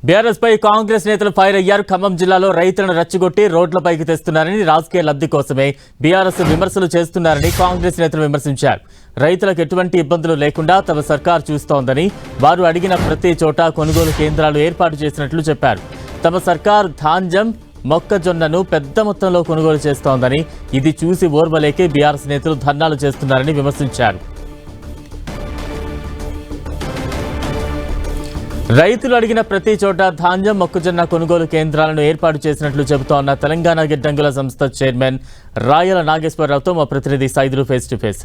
BRS పై కాంగ్రెస్ నేతలు fire అయ్యారు. ఖమ్మం జిల్లాలో రైతులను రెచ్చగొట్టి రోడ్లపైకి తెస్తున్నారని, రాజకీయ లబ్ధి కోసమే బీఆర్ఎస్ విమర్శలు చేస్తున్నారని కాంగ్రెస్ నేతలు విమర్శించారు. రైతులకు ఎటువంటి ఇబ్బందులు లేకుండా తమ సర్కార్ చూస్తోందని, వారు అడిగిన ప్రతి చోట కొనుగోలు కేంద్రాలు ఏర్పాటు చేసినట్లు చెప్పారు. తమ సర్కార్ ధాన్యం, మొక్కజొన్నను పెద్ద మొత్తంలో కొనుగోలు చేస్తోందని, ఇది చూసి ఓర్వలేకే బీఆర్ఎస్ నేతలు ధర్నాలు చేస్తున్నారని విమర్శించారు. రైతులు అడిగిన ప్రతి చోట ధాన్యం, మొక్కజొన్న కొనుగోలు కేంద్రాలను ఏర్పాటు చేసినట్లు చెబుతోన్న తెలంగాణ గిడ్డంగుల సంస్థ చైర్మన్ రాయల నాగేశ్వరరావుతో మా ప్రతినిధి సైదులు ఫేస్ టు ఫేస్.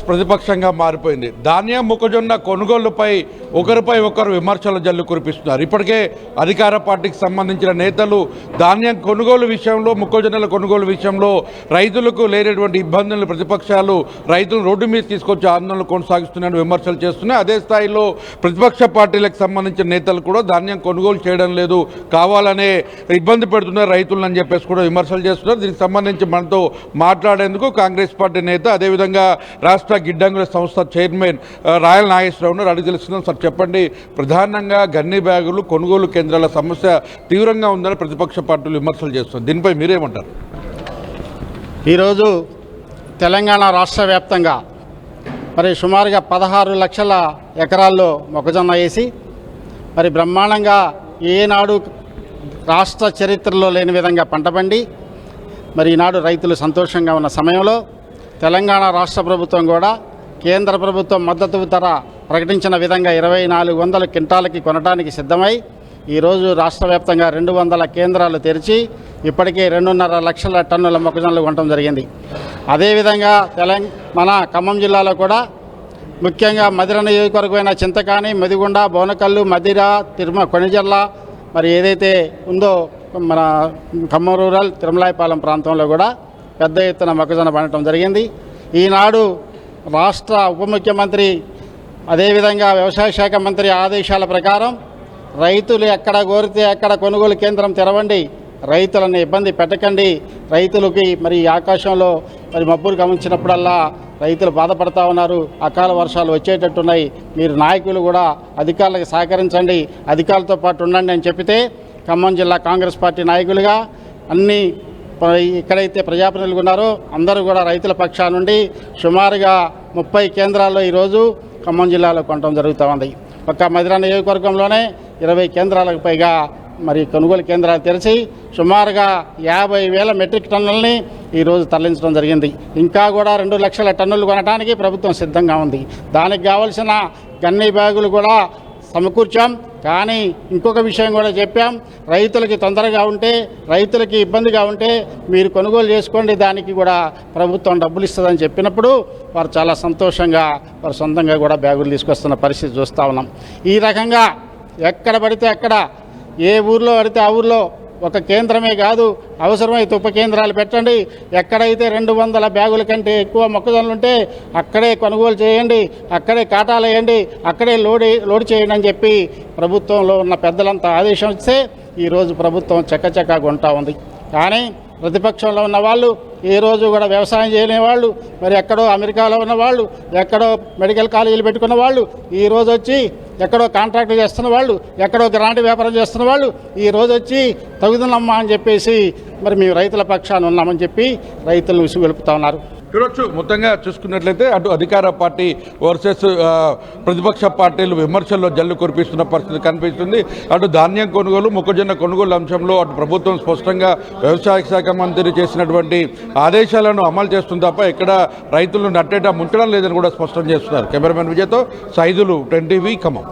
ప్రతిపక్షంగా మారిపోయింది. ధాన్యం, మొక్కజొన్న కొనుగోలుపై ఒకరిపై ఒకరు విమర్శల జల్లు కురిపిస్తున్నారు. ఇప్పటికే అధికార పార్టీకి సంబంధించిన నేతలు ధాన్యం కొనుగోలు విషయంలో, మొక్కజొన్నల కొనుగోలు విషయంలో రైతులకు లేనటువంటి ఇబ్బందులను ప్రతిపక్షాలు రైతులు రోడ్డు మీద తీసుకొచ్చి ఆందోళనలు కొనసాగిస్తున్నారని విమర్శలు చేస్తున్నాయి. అదే స్థాయిలో ప్రతిపక్ష పార్టీలకు సంబంధించిన నేతలు కూడా ధాన్యం కొనుగోలు చేయడం లేదు, కావాలనే ఇబ్బంది పెడుతున్నారు రైతులను అని చెప్పేసి కూడా విమర్శలు చేస్తున్నారు. దీనికి సంబంధించి మనతో మాట్లాడేందుకు కాంగ్రెస్ పార్టీ నేత, అదేవిధంగా రాష్ట్ర గిడ్డంగుల సంస్థ చైర్మన్ రాయల నాగేశ్వరరావు అడిగి తెలుస్తున్నాం. సార్ చెప్పండి, ప్రధానంగా గన్ని బ్యాగులు కొనుగోలు కేంద్రాల సమస్య తీవ్రంగా ఉందని ప్రతిపక్ష పార్టీలు విమర్శలు చేస్తున్నారు. దీనిపై మీరేమంటారు? ఈరోజు తెలంగాణ రాష్ట్ర వ్యాప్తంగా మరి సుమారుగా 16 లక్షల ఎకరాల్లో మొక్కజొన్న వేసి మరి బ్రహ్మాండంగా ఏనాడు రాష్ట్ర చరిత్రలో లేని విధంగా పంట పండి మరి ఈనాడు రైతులు సంతోషంగా ఉన్న సమయంలో తెలంగాణ రాష్ట్ర ప్రభుత్వం కూడా కేంద్ర ప్రభుత్వం మద్దతు ధర ప్రకటించిన విధంగా 2400 క్వింటాలకి కొనడానికి సిద్ధమై ఈరోజు రాష్ట్ర వ్యాప్తంగా 200 కేంద్రాలు తెరిచి ఇప్పటికే 2.5 లక్షల టన్నుల మొక్కజొన్నలు కొనడం జరిగింది. అదేవిధంగా మన ఖమ్మం జిల్లాలో కూడా ముఖ్యంగా మదిర నియోజకవర్గమైన చింతకాని, మెదిగొండ, బోనకల్లు, మదిర, కొణిజర్ల మరి ఏదైతే ఉందో మన ఖమ్మం రూరల్, తిరుమలాయపాలెం ప్రాంతంలో కూడా పెద్ద ఎత్తున మొక్కజొన్న పండటం జరిగింది. ఈనాడు రాష్ట్ర ఉప ముఖ్యమంత్రి అదేవిధంగా వ్యవసాయ శాఖ మంత్రి ఆదేశాల ప్రకారం రైతులు ఎక్కడ కోరితే అక్కడ కొనుగోలు కేంద్రం తెరవండి, రైతులను ఇబ్బంది పెట్టకండి, రైతులకి మరి ఆకాశంలో మరి మబ్బులు గమనించినప్పుడల్లా రైతులు బాధపడతా ఉన్నారు, అకాల వర్షాలు వచ్చేటట్టున్నాయి, మీరు నాయకులు కూడా అధికారులకు సహకరించండి, అధికారులతో పాటు ఉండండి అని చెప్పితే ఖమ్మం జిల్లా కాంగ్రెస్ పార్టీ నాయకులుగా అన్ని ఎక్కడైతే ప్రజాప్రతినిధులు ఉన్నారో అందరూ కూడా రైతుల పక్షా నుండి సుమారుగా 30 కేంద్రాల్లో ఈరోజు ఖమ్మం జిల్లాలో కొనడం జరుగుతూ ఉంది. ఒక్క మదిర నియోజకవర్గంలోనే 20 కేంద్రాలకు పైగా మరి కొనుగోలు కేంద్రాలు తెరిచి సుమారుగా 50,000 మెట్రిక్ టన్నులని ఈరోజు తరలించడం జరిగింది. ఇంకా కూడా 2 లక్షల టన్నులు కొనడానికి ప్రభుత్వం సిద్ధంగా ఉంది. దానికి కావలసిన గన్ని బ్యాగులు కూడా సమకూర్చాం. కానీ ఇంకొక విషయం కూడా చెప్పాం, రైతులకి తొందరగా ఉంటే, రైతులకి ఇబ్బందిగా ఉంటే మీరు కొనుగోలు చేసుకోండి, దానికి కూడా ప్రభుత్వం డబ్బులు ఇస్తుందని చెప్పినప్పుడు వారు చాలా సంతోషంగా వారు సొంతంగా కూడా బ్యాగులు తీసుకొస్తున్న పరిస్థితి చూస్తూ ఉన్నాం. ఈ రకంగా ఎక్కడ పడితే అక్కడ, ఏ ఊర్లో పడితే ఆ ఊర్లో ఒక కేంద్రమే కాదు, అవసరమైతే ఉప కేంద్రాలు పెట్టండి, ఎక్కడైతే 200 బ్యాగుల కంటే ఎక్కువ మొక్కజొన్నలు ఉంటే అక్కడే కొనుగోలు చేయండి, అక్కడే కాటాలు వేయండి, అక్కడే లోడ్ చేయండి అని చెప్పి ప్రభుత్వంలో ఉన్న పెద్దలంతా ఆదేశం ఇస్తే ఈరోజు ప్రభుత్వం చక్కచక్కగా కొంటా ఉంది. కానీ ప్రతిపక్షంలో ఉన్న వాళ్ళు, ఏ రోజు కూడా వ్యవసాయం చేయలేని వాళ్ళు, మరి ఎక్కడో అమెరికాలో ఉన్న వాళ్ళు, ఎక్కడో మెడికల్ కాలేజీలు పెట్టుకున్న వాళ్ళు, ఈరోజు వచ్చి ఎక్కడో కాంట్రాక్ట్ చేస్తున్న వాళ్ళు, ఎక్కడో గ్రాంట్ వ్యాపారం చేస్తున్న వాళ్ళు ఈరోజు వచ్చి తగుదనమ్మా అని చెప్పేసి మరి మేము రైతుల పక్షాన ఉన్నామని చెప్పి రైతులను విసుగొలుపుతా ఉన్నారు. చూడొచ్చు, మొత్తంగా చూసుకున్నట్లయితే అటు అధికార పార్టీ వర్సెస్ ప్రతిపక్ష పార్టీలు విమర్శల్లో జల్లు కురిపిస్తున్న పరిస్థితి కనిపిస్తుంది. అటు ధాన్యం కొనుగోలు, మొక్కజొన్న కొనుగోలు అంశంలో అటు ప్రభుత్వం స్పష్టంగా వ్యవసాయ శాఖ మంత్రి చేసినటువంటి ఆదేశాలను అమలు చేస్తుంది తప్ప ఇక్కడ రైతులను నట్టేట ముంచడం లేదని కూడా స్పష్టం చేస్తున్నారు. కెమెరామెన్ విజయ్తో సైదులు, 10 టీవీ, ఖమ్మం.